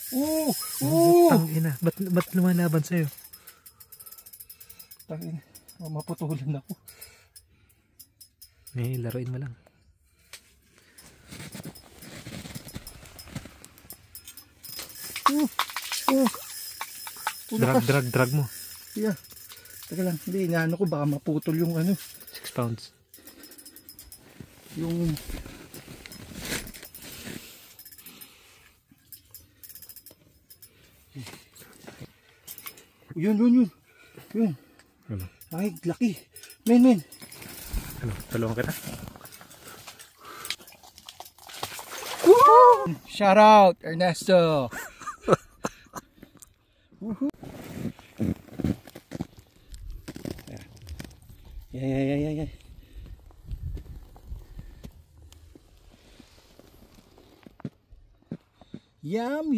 Tangina. Ba't lumalaban sa'yo? Tangina. Maputulan ako. Laruin mo lang. Drag mo. Yeah. Teka lang, hindi, inaano ko, baka maputol yung 6 pounds. Yung... Yun. Ano? Ay, laki. Men. Ano? Tulungan kita? Woo! Shout out, Ernesto. Yeah. Yum.